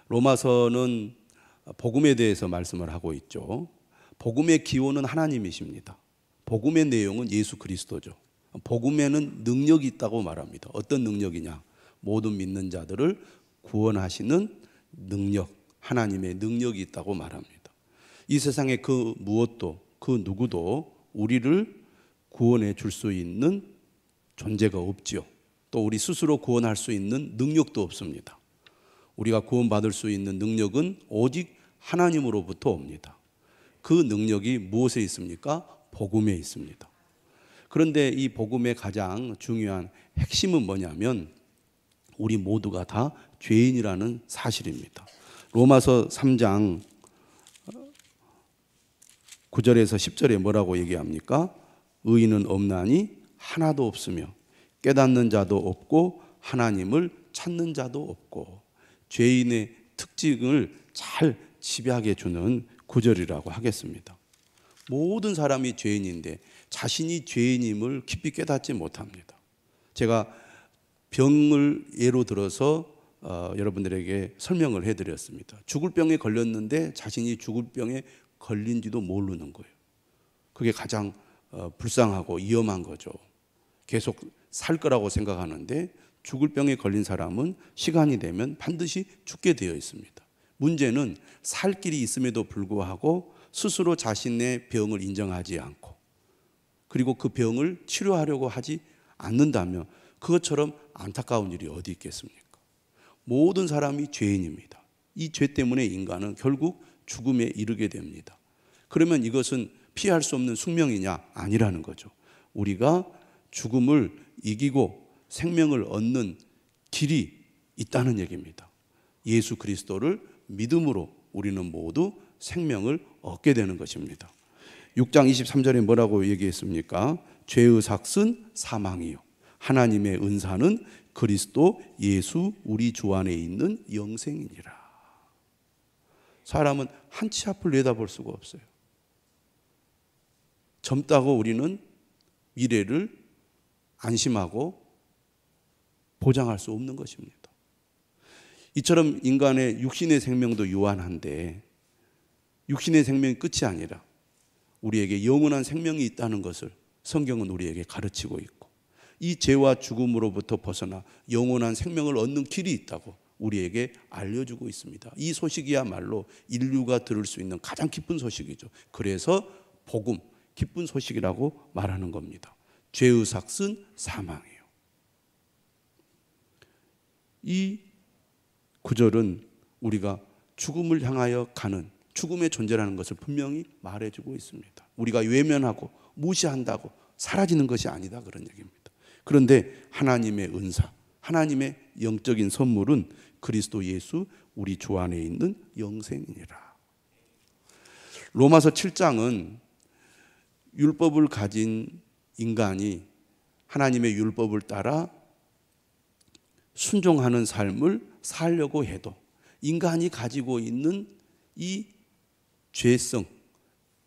로마서는 복음에 대해서 말씀을 하고 있죠. 복음의 기원은 하나님이십니다. 복음의 내용은 예수 그리스도죠. 복음에는 능력이 있다고 말합니다. 어떤 능력이냐? 모든 믿는 자들을 구원하시는 능력, 하나님의 능력이 있다고 말합니다. 이 세상에 그 무엇도, 그 누구도 우리를 구원해 줄 수 있는 존재가 없지요. 또 우리 스스로 구원할 수 있는 능력도 없습니다. 우리가 구원받을 수 있는 능력은 오직 하나님으로부터 옵니다. 그 능력이 무엇에 있습니까? 복음에 있습니다. 그런데 이 복음의 가장 중요한 핵심은 뭐냐면 우리 모두가 다 죄인이라는 사실입니다. 로마서 3장 9절에서 10절에 뭐라고 얘기합니까? 의인은 없나니 하나도 없으며 깨닫는 자도 없고 하나님을 찾는 자도 없고, 죄인의 특징을 잘 지배하게 주는 구절이라고 하겠습니다. 모든 사람이 죄인인데 자신이 죄인임을 깊이 깨닫지 못합니다. 제가 병을 예로 들어서 여러분들에게 설명을 해드렸습니다. 죽을 병에 걸렸는데 자신이 죽을 병에 걸린지도 모르는 거예요. 그게 가장 불쌍하고 위험한 거죠. 계속 살 거라고 생각하는데 죽을 병에 걸린 사람은 시간이 되면 반드시 죽게 되어 있습니다. 문제는 살 길이 있음에도 불구하고 스스로 자신의 병을 인정하지 않고, 그리고 그 병을 치료하려고 하지 않는다면 그것처럼 안타까운 일이 어디 있겠습니까? 모든 사람이 죄인입니다. 이 죄 때문에 인간은 결국 죽음에 이르게 됩니다. 그러면 이것은 피할 수 없는 숙명이냐? 아니라는 거죠. 우리가 죽음을 이기고 생명을 얻는 길이 있다는 얘기입니다. 예수 그리스도를 믿음으로 우리는 모두 생명을 얻게 되는 것입니다. 6장 23절에 뭐라고 얘기했습니까? 죄의 삭은 사망이요 하나님의 은사는 그리스도 예수 우리 주 안에 있는 영생이니라. 사람은 한 치 앞을 내다볼 수가 없어요. 젊다고 우리는 미래를 안심하고 보장할 수 없는 것입니다. 이처럼 인간의 육신의 생명도 유한한데 육신의 생명이 끝이 아니라 우리에게 영원한 생명이 있다는 것을 성경은 우리에게 가르치고 있고, 이 죄와 죽음으로부터 벗어나 영원한 생명을 얻는 길이 있다고 우리에게 알려주고 있습니다. 이 소식이야말로 인류가 들을 수 있는 가장 기쁜 소식이죠. 그래서 복음, 기쁜 소식이라고 말하는 겁니다. 죄의 삭은 사망이에요. 이 구절은 우리가 죽음을 향하여 가는 죽음의 존재라는 것을 분명히 말해주고 있습니다. 우리가 외면하고 무시한다고 사라지는 것이 아니다, 그런 얘기입니다. 그런데 하나님의 은사, 하나님의 영적인 선물은 그리스도 예수 우리 주 안에 있는 영생이니라. 로마서 7장은 율법을 가진 인간이 하나님의 율법을 따라 순종하는 삶을 살려고 해도 인간이 가지고 있는 이 죄성,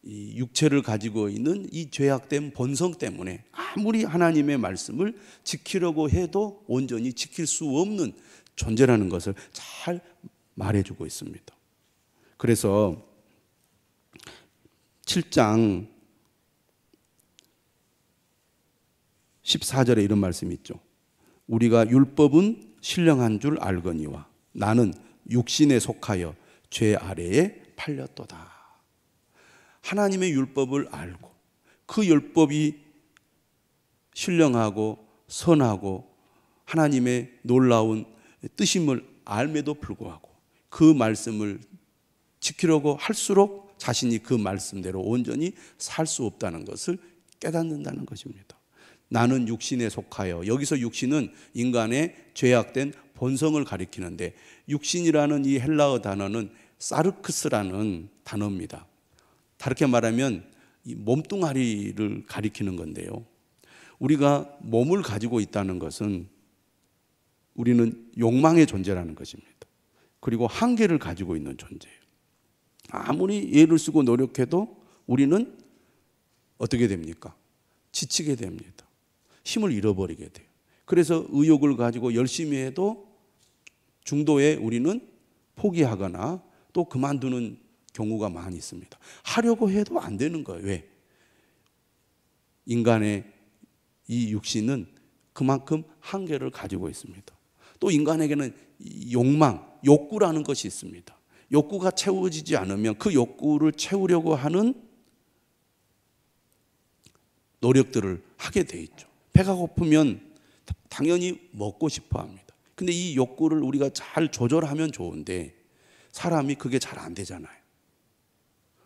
이 육체를 가지고 있는 이 죄악된 본성 때문에 아무리 하나님의 말씀을 지키려고 해도 온전히 지킬 수 없는 존재라는 것을 잘 말해주고 있습니다. 그래서 7장 14절에 이런 말씀이 있죠. 우리가 율법은 신령한 줄 알거니와 나는 육신에 속하여 죄 아래에 팔렸도다. 하나님의 율법을 알고 그 율법이 신령하고 선하고 하나님의 놀라운 뜻임을 알매도 불구하고 그 말씀을 지키려고 할수록 자신이 그 말씀대로 온전히 살 수 없다는 것을 깨닫는다는 것입니다. 나는 육신에 속하여, 여기서 육신은 인간의 죄악된 본성을 가리키는데, 육신이라는 이 헬라어 단어는 사르크스라는 단어입니다. 다르게 말하면 이 몸뚱아리를 가리키는 건데요, 우리가 몸을 가지고 있다는 것은 우리는 욕망의 존재라는 것입니다. 그리고 한계를 가지고 있는 존재예요. 아무리 애를 쓰고 노력해도 우리는 어떻게 됩니까? 지치게 됩니다. 힘을 잃어버리게 돼요. 그래서 의욕을 가지고 열심히 해도 중도에 우리는 포기하거나 또 그만두는 경우가 많이 있습니다. 하려고 해도 안 되는 거예요. 왜? 인간의 이 육신은 그만큼 한계를 가지고 있습니다. 또 인간에게는 욕망, 욕구라는 것이 있습니다. 욕구가 채워지지 않으면 그 욕구를 채우려고 하는 노력들을 하게 돼 있죠. 배가 고프면 당연히 먹고 싶어 합니다. 근데 이 욕구를 우리가 잘 조절하면 좋은데 사람이 그게 잘 안 되잖아요.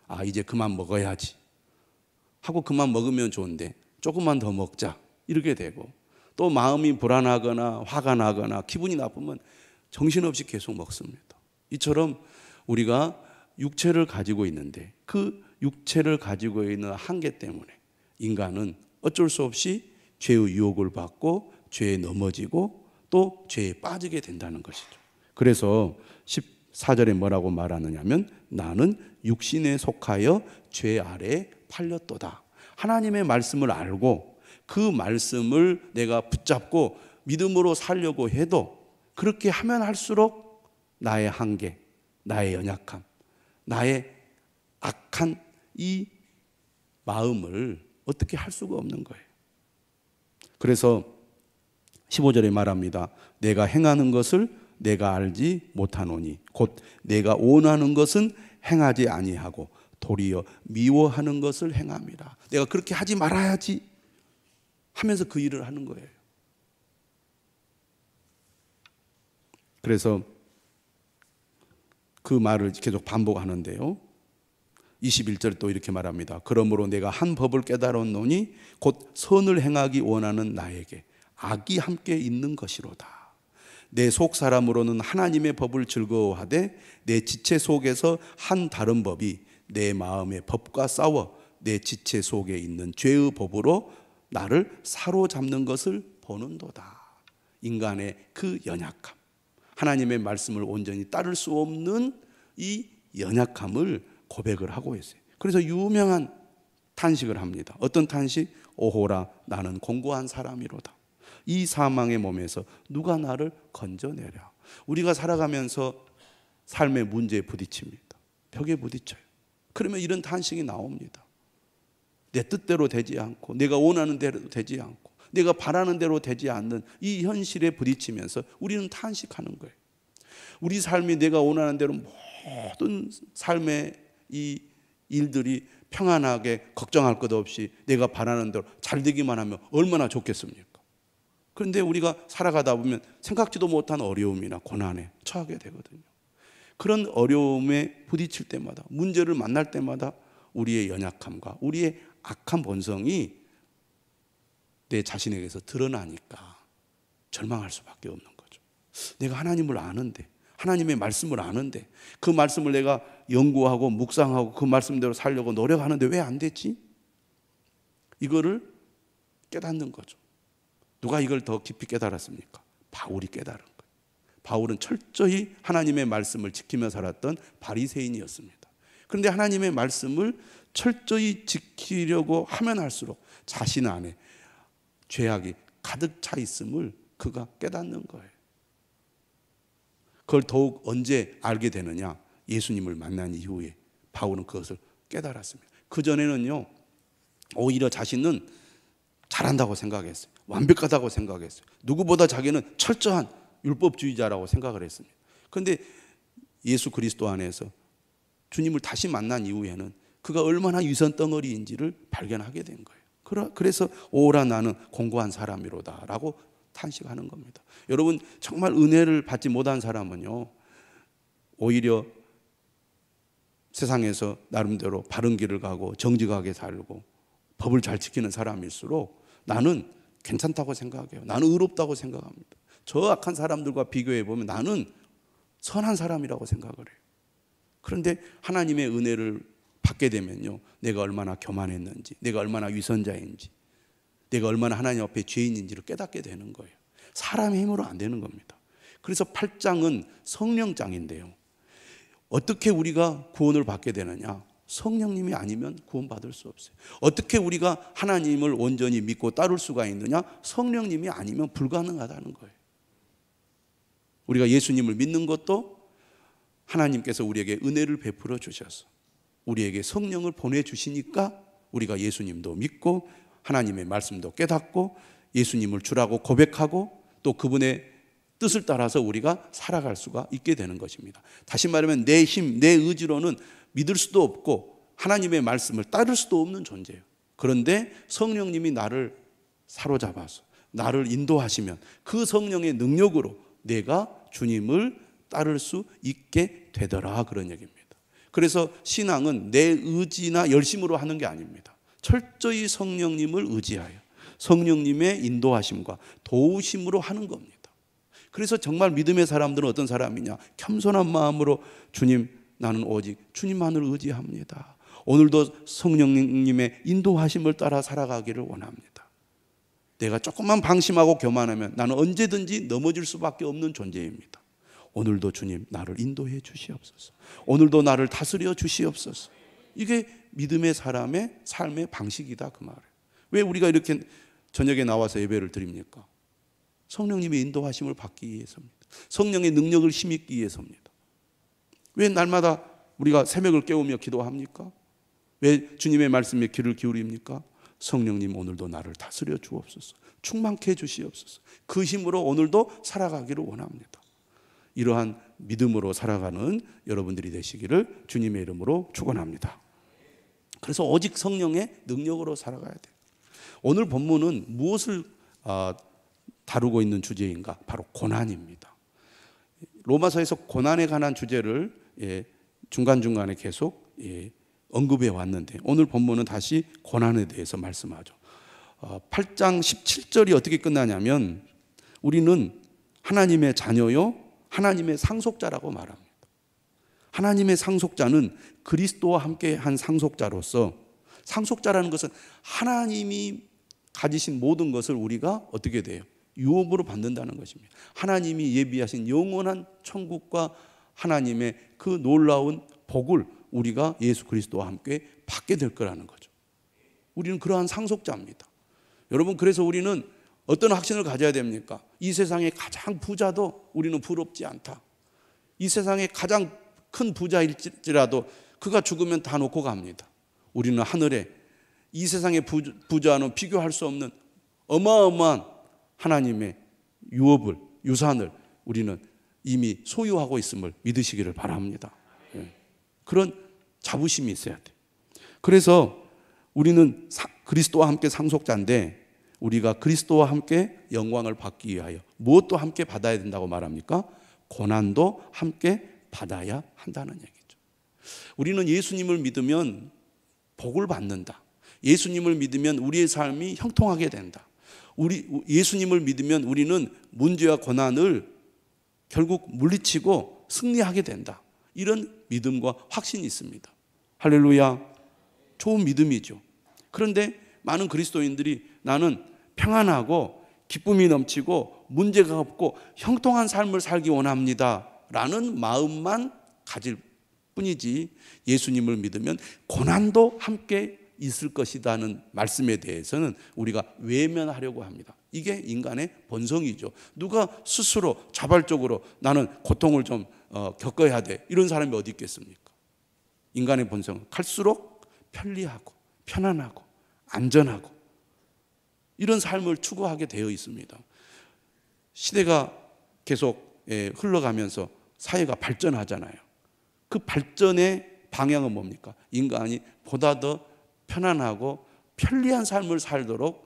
아, 이제 그만 먹어야지 하고 그만 먹으면 좋은데 조금만 더 먹자 이렇게 되고, 또 마음이 불안하거나 화가 나거나 기분이 나쁘면 정신없이 계속 먹습니다. 이처럼 우리가 육체를 가지고 있는데 그 육체를 가지고 있는 한계 때문에 인간은 어쩔 수 없이 죄의 유혹을 받고 죄에 넘어지고 또 죄에 빠지게 된다는 것이죠. 그래서 14절에 뭐라고 말하느냐면 나는 육신에 속하여 죄 아래에 팔렸도다. 하나님의 말씀을 알고 그 말씀을 내가 붙잡고 믿음으로 살려고 해도 그렇게 하면 할수록 나의 한계, 나의 연약함, 나의 악한 이 마음을 어떻게 할 수가 없는 거예요. 그래서 15절에 말합니다. 내가 행하는 것을 내가 알지 못하노니 곧 내가 원하는 것은 행하지 아니하고 도리어 미워하는 것을 행함이라. 내가 그렇게 하지 말아야지 하면서 그 일을 하는 거예요. 그래서 그 말을 계속 반복하는데요. 21절 또 이렇게 말합니다. 그러므로 내가 한 법을 깨달았노니 곧 선을 행하기 원하는 나에게 악이 함께 있는 것이로다. 내 속 사람으로는 하나님의 법을 즐거워하되 내 지체 속에서 한 다른 법이 내 마음의 법과 싸워 내 지체 속에 있는 죄의 법으로 나를 사로잡는 것을 보는도다. 인간의 그 연약함, 하나님의 말씀을 온전히 따를 수 없는 이 연약함을 고백을 하고 있어요. 그래서 유명한 탄식을 합니다. 어떤 탄식? 오호라 나는 공고한 사람이로다. 이 사망의 몸에서 누가 나를 건져내랴. 우리가 살아가면서 삶의 문제에 부딪힙니다. 벽에 부딪혀요. 그러면 이런 탄식이 나옵니다. 내 뜻대로 되지 않고 내가 원하는 대로 되지 않고 내가 바라는 대로 되지 않는 이 현실에 부딪히면서 우리는 탄식하는 거예요. 우리 삶이 내가 원하는 대로 모든 삶의 이 일들이 평안하게 걱정할 것 없이 내가 바라는 대로 잘 되기만 하면 얼마나 좋겠습니까? 그런데 우리가 살아가다 보면 생각지도 못한 어려움이나 고난에 처하게 되거든요. 그런 어려움에 부딪힐 때마다, 문제를 만날 때마다 우리의 연약함과 우리의 악한 본성이 내 자신에게서 드러나니까 절망할 수밖에 없는 거죠. 내가 하나님을 아는데, 하나님의 말씀을 아는데, 그 말씀을 내가 연구하고 묵상하고 그 말씀대로 살려고 노력하는데 왜 안 됐지? 이거를 깨닫는 거죠. 누가 이걸 더 깊이 깨달았습니까? 바울이 깨달은 거예요. 바울은 철저히 하나님의 말씀을 지키며 살았던 바리새인이었습니다. 그런데 하나님의 말씀을 철저히 지키려고 하면 할수록 자신 안에 죄악이 가득 차 있음을 그가 깨닫는 거예요. 그걸 더욱 언제 알게 되느냐? 예수님을 만난 이후에 바울은 그것을 깨달았습니다. 그전에는요, 오히려 자신은 잘한다고 생각했어요. 완벽하다고 생각했어요. 누구보다 자기는 철저한 율법주의자라고 생각을 했습니다. 그런데 예수 그리스도 안에서 주님을 다시 만난 이후에는 그가 얼마나 위선 덩어리인지를 발견하게 된 거예요. 그래서 오라 나는 공고한 사람이로다 라고 탄식하는 겁니다. 여러분, 정말 은혜를 받지 못한 사람은요, 오히려 세상에서 나름대로 바른 길을 가고 정직하게 살고 법을 잘 지키는 사람일수록 나는 괜찮다고 생각해요. 나는 의롭다고 생각합니다. 저 악한 사람들과 비교해 보면 나는 선한 사람이라고 생각을 해요. 그런데 하나님의 은혜를 받게 되면요, 내가 얼마나 교만했는지, 내가 얼마나 위선자인지, 내가 얼마나 하나님 앞에 죄인인지를 깨닫게 되는 거예요. 사람의 힘으로 안 되는 겁니다. 그래서 8장은 성령장인데요, 어떻게 우리가 구원을 받게 되느냐? 성령님이 아니면 구원받을 수 없어요. 어떻게 우리가 하나님을 온전히 믿고 따를 수가 있느냐? 성령님이 아니면 불가능하다는 거예요. 우리가 예수님을 믿는 것도 하나님께서 우리에게 은혜를 베풀어 주셔서 우리에게 성령을 보내주시니까 우리가 예수님도 믿고 하나님의 말씀도 깨닫고 예수님을 주라고 고백하고 또 그분의 뜻을 따라서 우리가 살아갈 수가 있게 되는 것입니다. 다시 말하면 내 힘, 내 의지로는 믿을 수도 없고 하나님의 말씀을 따를 수도 없는 존재예요. 그런데 성령님이 나를 사로잡아서 나를 인도하시면 그 성령의 능력으로 내가 주님을 따를 수 있게 되더라, 그런 얘기입니다. 그래서 신앙은 내 의지나 열심으로 하는 게 아닙니다. 철저히 성령님을 의지하여 성령님의 인도하심과 도우심으로 하는 겁니다. 그래서 정말 믿음의 사람들은 어떤 사람이냐? 겸손한 마음으로 주님, 나는 오직 주님만을 의지합니다. 오늘도 성령님의 인도하심을 따라 살아가기를 원합니다. 내가 조금만 방심하고 교만하면 나는 언제든지 넘어질 수밖에 없는 존재입니다. 오늘도 주님, 나를 인도해 주시옵소서. 오늘도 나를 다스려 주시옵소서. 이게 믿음의 사람의 삶의 방식이다, 그 말이에요. 왜 우리가 이렇게 저녁에 나와서 예배를 드립니까? 성령님의 인도하심을 받기 위해서입니다. 성령의 능력을 힘입기 위해서입니다. 왜 날마다 우리가 새벽을 깨우며 기도합니까? 왜 주님의 말씀에 귀를 기울입니까? 성령님, 오늘도 나를 다스려 주옵소서. 충만케 해 주시옵소서. 그 힘으로 오늘도 살아가기를 원합니다. 이러한 믿음으로 살아가는 여러분들이 되시기를 주님의 이름으로 축원합니다. 그래서 오직 성령의 능력으로 살아가야 돼요. 오늘 본문은 무엇을 다루고 있는 주제인가? 바로 고난입니다. 로마서에서 고난에 관한 주제를 중간중간에 계속 언급해 왔는데 오늘 본문은 다시 고난에 대해서 말씀하죠. 8장 17절이 어떻게 끝나냐면 우리는 하나님의 자녀요 하나님의 상속자라고 말합니다. 하나님의 상속자는 그리스도와 함께 한 상속자로서, 상속자라는 것은 하나님이 가지신 모든 것을 우리가 어떻게 돼요? 유업으로 받는다는 것입니다. 하나님이 예비하신 영원한 천국과 하나님의 그 놀라운 복을 우리가 예수 그리스도와 함께 받게 될 거라는 거죠. 우리는 그러한 상속자입니다. 여러분, 그래서 우리는 어떤 확신을 가져야 됩니까? 이 세상의 가장 부자도 우리는 부럽지 않다. 이 세상의 가장 큰 부자일지라도 그가 죽으면 다 놓고 갑니다. 우리는 하늘에 이 세상의 부자와는 비교할 수 없는 어마어마한 하나님의 유업을, 유산을 우리는 이미 소유하고 있음을 믿으시기를 바랍니다. 그런 자부심이 있어야 돼. 그래서 우리는 그리스도와 함께 상속자인데 우리가 그리스도와 함께 영광을 받기 위하여 무엇도 함께 받아야 된다고 말합니까? 고난도 함께 받아야 한다는 얘기죠. 우리는 예수님을 믿으면 복을 받는다. 예수님을 믿으면 우리의 삶이 형통하게 된다. 예수님을 믿으면 우리는 문제와 고난을 결국 물리치고 승리하게 된다. 이런 믿음과 확신이 있습니다. 할렐루야. 좋은 믿음이죠. 그런데 많은 그리스도인들이 나는 평안하고 기쁨이 넘치고 문제가 없고 형통한 삶을 살기 원합니다 라는 마음만 가질 뿐이지 예수님을 믿으면 고난도 함께 있을 것이라는 말씀에 대해서는 우리가 외면하려고 합니다. 이게 인간의 본성이죠. 누가 스스로 자발적으로 나는 고통을 좀 겪어야 돼 이런 사람이 어디 있겠습니까? 인간의 본성은 갈수록 편리하고 편안하고 안전하고 이런 삶을 추구하게 되어 있습니다. 시대가 계속 흘러가면서 사회가 발전하잖아요. 그 발전의 방향은 뭡니까? 인간이 보다 더 편안하고 편리한 삶을 살도록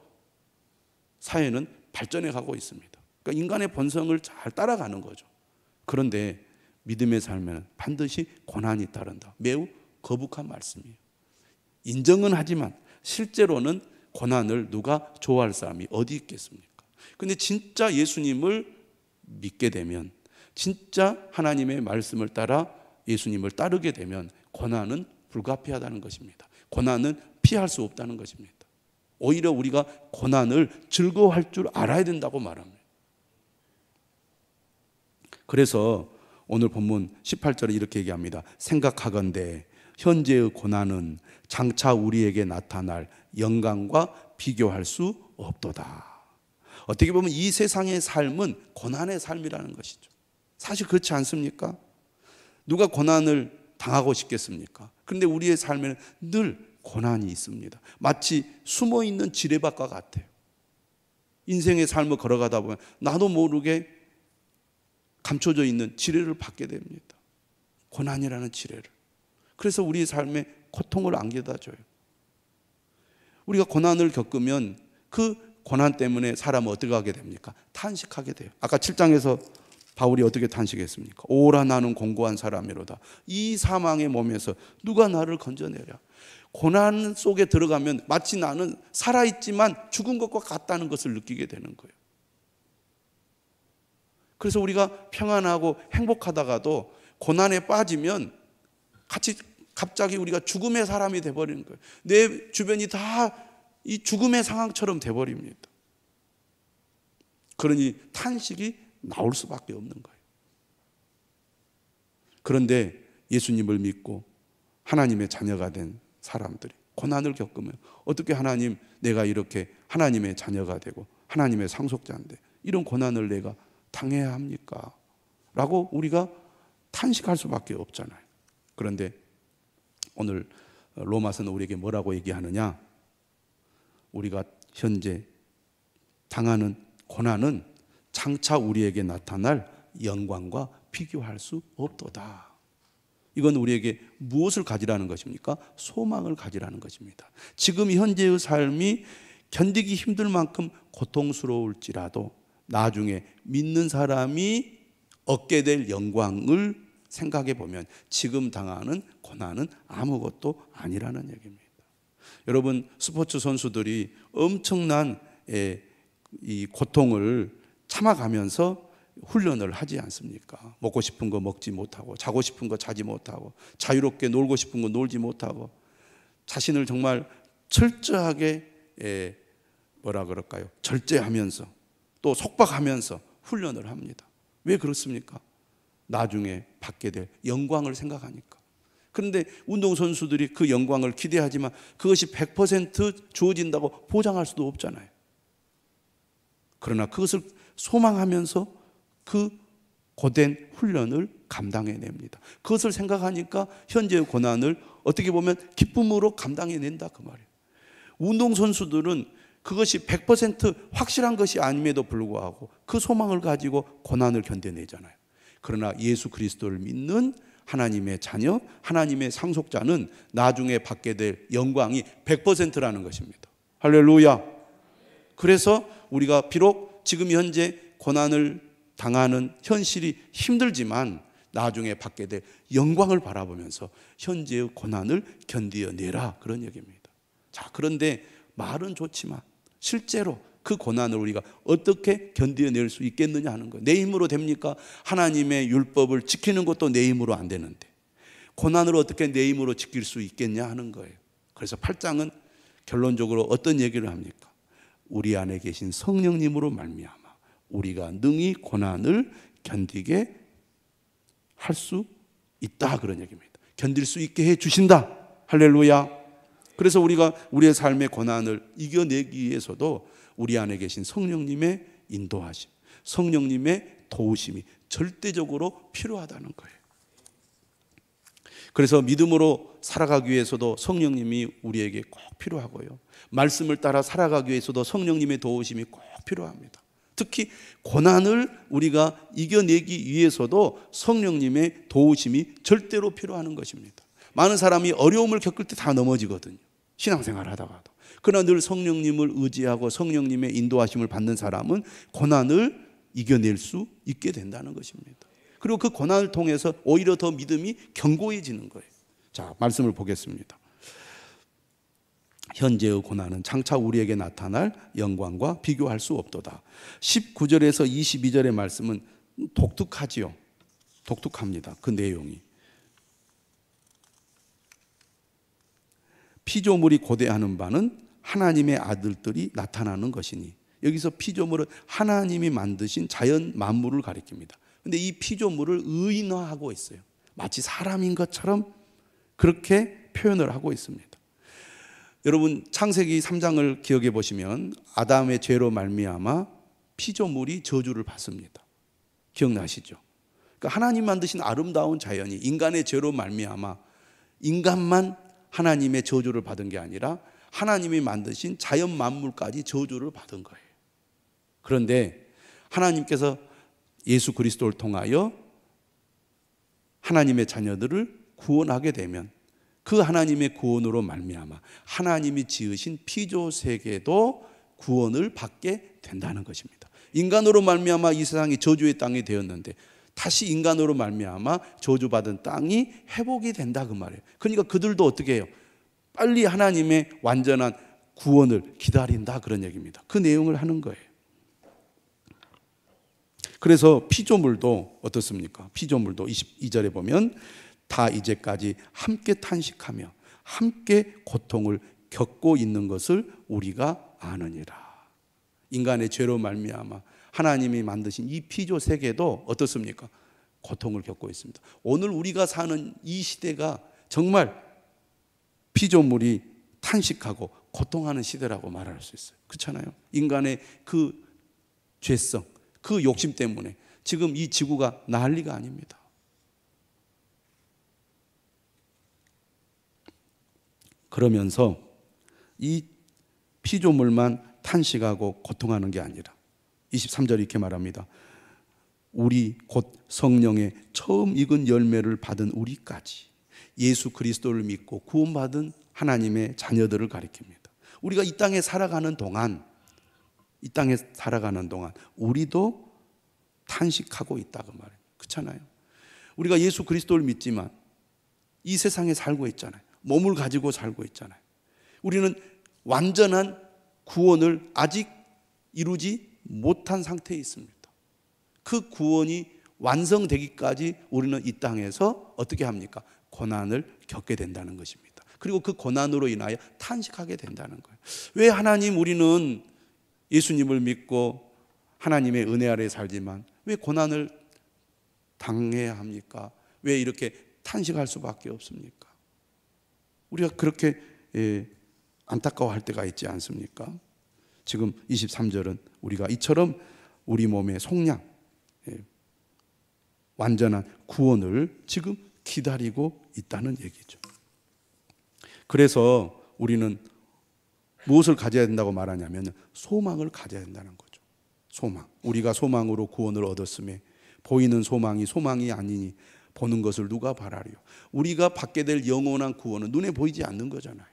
사회는 발전해 가고 있습니다. 그러니까 인간의 본성을 잘 따라가는 거죠. 그런데 믿음의 삶에는 반드시 고난이 따른다. 매우 거북한 말씀이에요. 인정은 하지만 실제로는 고난을 누가 좋아할 사람이 어디 있겠습니까? 근데 진짜 예수님을 믿게 되면, 진짜 하나님의 말씀을 따라 예수님을 따르게 되면 고난은 불가피하다는 것입니다. 고난은 피할 수 없다는 것입니다. 오히려 우리가 고난을 즐거워할 줄 알아야 된다고 말합니다. 그래서 오늘 본문 18절에 이렇게 얘기합니다. 생각하건대 현재의 고난은 장차 우리에게 나타날 영광과 비교할 수 없도다. 어떻게 보면 이 세상의 삶은 고난의 삶이라는 것이죠. 사실 그렇지 않습니까? 누가 고난을 당하고 싶겠습니까? 그런데 우리의 삶에는 늘 고난이 있습니다. 마치 숨어있는 지뢰밭과 같아요. 인생의 삶을 걸어가다 보면 나도 모르게 감춰져 있는 지뢰를 받게 됩니다. 고난이라는 지뢰를. 그래서 우리의 삶에 고통을 안겨다 줘요. 우리가 고난을 겪으면 그 고난 때문에 사람은 어떻게 하게 됩니까? 탄식하게 돼요. 아까 7장에서 바울이 어떻게 탄식했습니까? 오라 나는 공고한 사람이로다. 이 사망의 몸에서 누가 나를 건져내랴. 고난 속에 들어가면 마치 나는 살아있지만 죽은 것과 같다는 것을 느끼게 되는 거예요. 그래서 우리가 평안하고 행복하다가도 고난에 빠지면 갑자기 우리가 죽음의 사람이 돼버리는 거예요. 내 주변이 다 이 죽음의 상황처럼 돼버립니다. 그러니 탄식이 나올 수밖에 없는 거예요. 그런데 예수님을 믿고 하나님의 자녀가 된 사람들이 고난을 겪으면 어떻게 하나님, 내가 이렇게 하나님의 자녀가 되고 하나님의 상속자인데 이런 고난을 내가 당해야 합니까? 라고 우리가 탄식할 수밖에 없잖아요. 그런데 오늘 로마서는 우리에게 뭐라고 얘기하느냐? 우리가 현재 당하는 고난은 장차 우리에게 나타날 영광과 비교할 수 없도다. 이건 우리에게 무엇을 가지라는 것입니까? 소망을 가지라는 것입니다. 지금 현재의 삶이 견디기 힘들 만큼 고통스러울지라도 나중에 믿는 사람이 얻게 될 영광을 생각해 보면 지금 당하는 고난은 아무것도 아니라는 얘기입니다. 여러분, 스포츠 선수들이 엄청난 이 고통을 참아가면서 훈련을 하지 않습니까? 먹고 싶은 거 먹지 못하고, 자고 싶은 거 자지 못하고, 자유롭게 놀고 싶은 거 놀지 못하고, 자신을 정말 철저하게 절제하면서 또 속박하면서 훈련을 합니다. 왜 그렇습니까? 나중에 받게 될 영광을 생각하니까. 그런데 운동선수들이 그 영광을 기대하지만 그것이 100% 주어진다고 보장할 수도 없잖아요. 그러나 그것을 소망하면서 그 고된 훈련을 감당해냅니다. 그것을 생각하니까 현재의 고난을 어떻게 보면 기쁨으로 감당해낸다 그 말이에요. 운동선수들은 그것이 100% 확실한 것이 아님에도 불구하고 그 소망을 가지고 고난을 견뎌내잖아요. 그러나 예수 그리스도를 믿는 하나님의 자녀, 하나님의 상속자는 나중에 받게 될 영광이 100%라는 것입니다. 할렐루야. 그래서 우리가 비록 지금 현재 고난을 당하는 현실이 힘들지만 나중에 받게 될 영광을 바라보면서 현재의 고난을 견디어내라, 그런 얘기입니다. 자, 그런데 말은 좋지만 실제로 그 고난을 우리가 어떻게 견뎌낼 수 있겠느냐 하는 거예요. 내 힘으로 됩니까? 하나님의 율법을 지키는 것도 내 힘으로 안 되는데 고난을 어떻게 내 힘으로 지킬 수 있겠냐 하는 거예요. 그래서 8장은 결론적으로 어떤 얘기를 합니까? 우리 안에 계신 성령님으로 말미암아 우리가 능히 고난을 견디게 할 수 있다, 그런 얘기입니다. 견딜 수 있게 해 주신다. 할렐루야. 그래서 우리가 우리의 삶의 고난을 이겨내기 위해서도 우리 안에 계신 성령님의 인도하심, 성령님의 도우심이 절대적으로 필요하다는 거예요. 그래서 믿음으로 살아가기 위해서도 성령님이 우리에게 꼭 필요하고요. 말씀을 따라 살아가기 위해서도 성령님의 도우심이 꼭 필요합니다. 특히 고난을 우리가 이겨내기 위해서도 성령님의 도우심이 절대로 필요한 것입니다. 많은 사람이 어려움을 겪을 때 다 넘어지거든요. 신앙생활 하다가도. 그러나 늘 성령님을 의지하고 성령님의 인도하심을 받는 사람은 고난을 이겨낼 수 있게 된다는 것입니다. 그리고 그 고난을 통해서 오히려 더 믿음이 견고해지는 거예요. 자, 말씀을 보겠습니다. 현재의 고난은 장차 우리에게 나타날 영광과 비교할 수 없도다. 19절에서 22절의 말씀은 독특하지요. 독특합니다. 그 내용이. 피조물이 고대하는 바는 하나님의 아들들이 나타나는 것이니, 여기서 피조물은 하나님이 만드신 자연 만물을 가리킵니다. 그런데 이 피조물을 의인화하고 있어요. 마치 사람인 것처럼 그렇게 표현을 하고 있습니다. 여러분, 창세기 3장을 기억해 보시면 아담의 죄로 말미암아 피조물이 저주를 받습니다. 기억나시죠? 그러니까 하나님 만드신 아름다운 자연이 인간의 죄로 말미암아 인간만 하나님의 저주를 받은 게 아니라 하나님이 만드신 자연 만물까지 저주를 받은 거예요. 그런데 하나님께서 예수 그리스도를 통하여 하나님의 자녀들을 구원하게 되면 그 하나님의 구원으로 말미암아 하나님이 지으신 피조 세계도 구원을 받게 된다는 것입니다. 인간으로 말미암아 이 세상이 저주의 땅이 되었는데 다시 인간으로 말미암아 저주받은 땅이 회복이 된다 그 말이에요. 그러니까 그들도 어떻게 해요? 빨리 하나님의 완전한 구원을 기다린다 그런 얘기입니다. 그 내용을 하는 거예요. 그래서 피조물도 어떻습니까? 피조물도 22절에 보면 다 이제까지 함께 탄식하며 함께 고통을 겪고 있는 것을 우리가 아느니라. 인간의 죄로 말미암아 하나님이 만드신 이 피조 세계도 어떻습니까? 고통을 겪고 있습니다. 오늘 우리가 사는 이 시대가 정말 피조물이 탄식하고 고통하는 시대라고 말할 수 있어요. 그렇잖아요. 인간의 그 죄성, 그 욕심 때문에 지금 이 지구가 난리가 아닙니다. 그러면서 이 피조물만 탄식하고 고통하는 게 아니라 23절에 이렇게 말합니다. 우리 곧 성령의 처음 익은 열매를 받은 우리까지 예수 그리스도를 믿고 구원받은 하나님의 자녀들을 가리킵니다. 우리가 이 땅에 살아가는 동안 우리도 탄식하고 있다고 말해요. 그렇잖아요. 우리가 예수 그리스도를 믿지만 이 세상에 살고 있잖아요. 몸을 가지고 살고 있잖아요. 우리는 완전한 구원을 아직 이루지 못한 상태에 있습니다. 그 구원이 완성되기까지 우리는 이 땅에서 어떻게 합니까? 고난을 겪게 된다는 것입니다. 그리고 그 고난으로 인하여 탄식하게 된다는 거예요. 왜 하나님 우리는 예수님을 믿고 하나님의 은혜 아래 살지만 왜 고난을 당해야 합니까? 왜 이렇게 탄식할 수밖에 없습니까? 우리가 그렇게 안타까워할 때가 있지 않습니까? 지금 23절은 우리가 이처럼 우리 몸의 속량, 완전한 구원을 지금 기다리고 있다는 얘기죠. 그래서 우리는 무엇을 가져야 된다고 말하냐면 소망을 가져야 된다는 거죠. 소망. 우리가 소망으로 구원을 얻었음에 보이는 소망이 소망이 아니니 보는 것을 누가 바라리요. 우리가 받게 될 영원한 구원은 눈에 보이지 않는 거잖아요.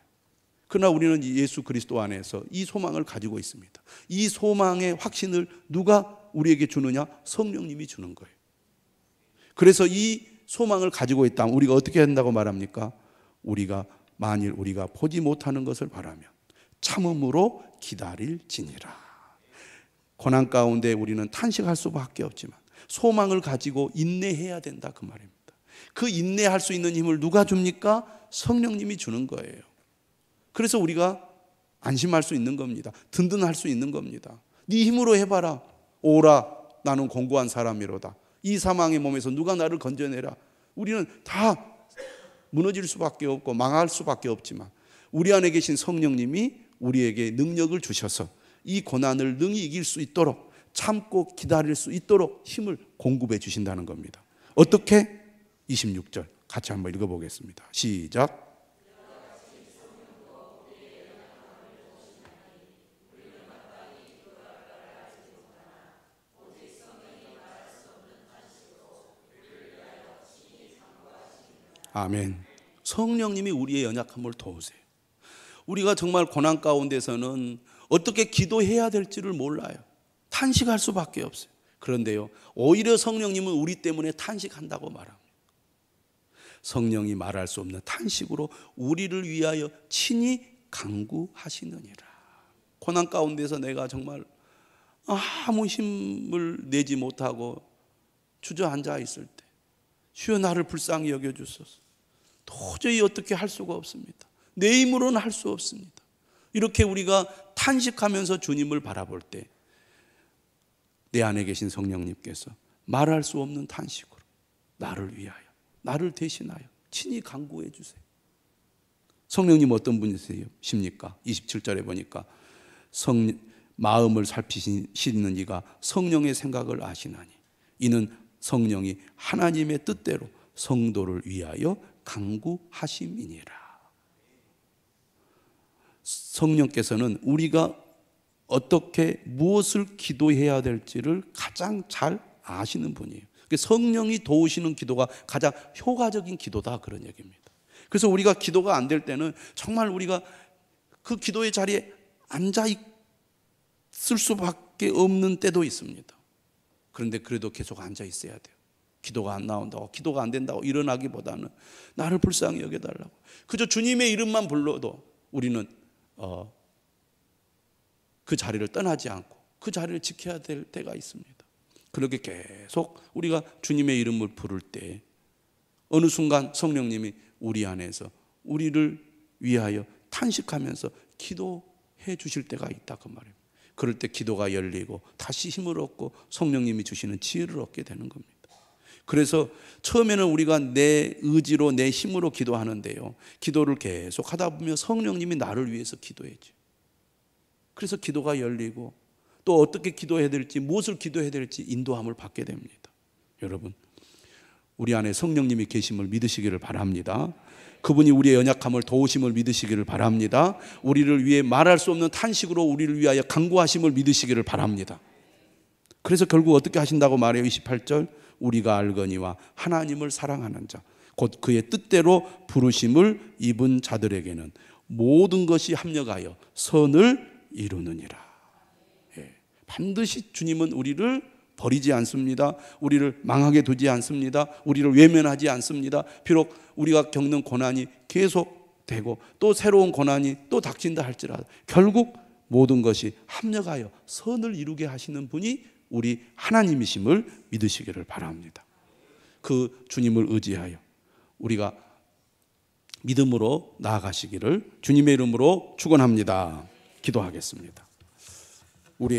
그러나 우리는 예수 그리스도 안에서 이 소망을 가지고 있습니다. 이 소망의 확신을 누가 우리에게 주느냐? 성령님이 주는 거예요. 그래서 이 소망을 가지고 있다면 우리가 어떻게 한다고 말합니까? 만일 우리가 보지 못하는 것을 바라면 참음으로 기다릴지니라. 고난 가운데 우리는 탄식할 수밖에 없지만 소망을 가지고 인내해야 된다 그 말입니다. 그 인내할 수 있는 힘을 누가 줍니까? 성령님이 주는 거예요. 그래서 우리가 안심할 수 있는 겁니다. 든든할 수 있는 겁니다. 네 힘으로 해봐라. 오라 나는 공고한 사람이로다. 이 사망의 몸에서 누가 나를 건져내라. 우리는 다 무너질 수밖에 없고 망할 수밖에 없지만 우리 안에 계신 성령님이 우리에게 능력을 주셔서 이 고난을 능히 이길 수 있도록 참고 기다릴 수 있도록 힘을 공급해 주신다는 겁니다. 어떻게? 26절 같이 한번 읽어보겠습니다. 시작. 아멘. 성령님이 우리의 연약함을 도우세요. 우리가 정말 고난 가운데서는 어떻게 기도해야 될지를 몰라요. 탄식할 수밖에 없어요. 그런데요, 오히려 성령님은 우리 때문에 탄식한다고 말합니다. 성령이 말할 수 없는 탄식으로 우리를 위하여 친히 간구하시느니라. 고난 가운데서 내가 정말 아무 힘을 내지 못하고 주저앉아 있을 때 주여 나를 불쌍히 여겨주소서. 도저히 어떻게 할 수가 없습니다. 내 힘으로는 할 수 없습니다. 이렇게 우리가 탄식하면서 주님을 바라볼 때 내 안에 계신 성령님께서 말할 수 없는 탄식으로 나를 위하여, 나를 대신하여 친히 간구해 주세요. 성령님 어떤 분이십니까? 27절에 보니까 마음을 살피시는 이가 성령의 생각을 아시나니 이는 성령이 하나님의 뜻대로 성도를 위하여 간구하심이니라. 성령께서는 우리가 어떻게 무엇을 기도해야 될지를 가장 잘 아시는 분이에요. 성령이 도우시는 기도가 가장 효과적인 기도다, 그런 얘기입니다. 그래서 우리가 기도가 안 될 때는 정말 우리가 그 기도의 자리에 앉아 있을 수밖에 없는 때도 있습니다. 그런데 그래도 계속 앉아 있어야 돼요. 기도가 안 나온다고, 기도가 안 된다고 일어나기보다는 나를 불쌍히 여겨달라고, 그저 주님의 이름만 불러도 우리는 그 자리를 떠나지 않고 그 자리를 지켜야 될 때가 있습니다. 그렇게 계속 우리가 주님의 이름을 부를 때 어느 순간 성령님이 우리 안에서 우리를 위하여 탄식하면서 기도해 주실 때가 있다, 그 말입니다. 그럴 때 기도가 열리고 다시 힘을 얻고 성령님이 주시는 지혜를 얻게 되는 겁니다. 그래서 처음에는 우리가 내 의지로 내 힘으로 기도하는데요, 기도를 계속 하다 보면 성령님이 나를 위해서 기도해줘. 그래서 기도가 열리고 또 어떻게 기도해야 될지, 무엇을 기도해야 될지 인도함을 받게 됩니다. 여러분, 우리 안에 성령님이 계심을 믿으시기를 바랍니다. 그분이 우리의 연약함을 도우심을 믿으시기를 바랍니다. 우리를 위해 말할 수 없는 탄식으로 우리를 위하여 간구하심을 믿으시기를 바랍니다. 그래서 결국 어떻게 하신다고 말해요? 28절, 우리가 알거니와 하나님을 사랑하는 자 곧 그의 뜻대로 부르심을 입은 자들에게는 모든 것이 합력하여 선을 이루느니라. 예, 반드시 주님은 우리를 버리지 않습니다. 우리를 망하게 두지 않습니다. 우리를 외면하지 않습니다. 비록 우리가 겪는 고난이 계속되고 또 새로운 고난이 또 닥친다 할지라도 결국 모든 것이 합력하여 선을 이루게 하시는 분이 우리 하나님이심을 믿으시기를 바랍니다. 그 주님을 의지하여 우리가 믿음으로 나아가시기를 주님의 이름으로 축원합니다. 기도하겠습니다.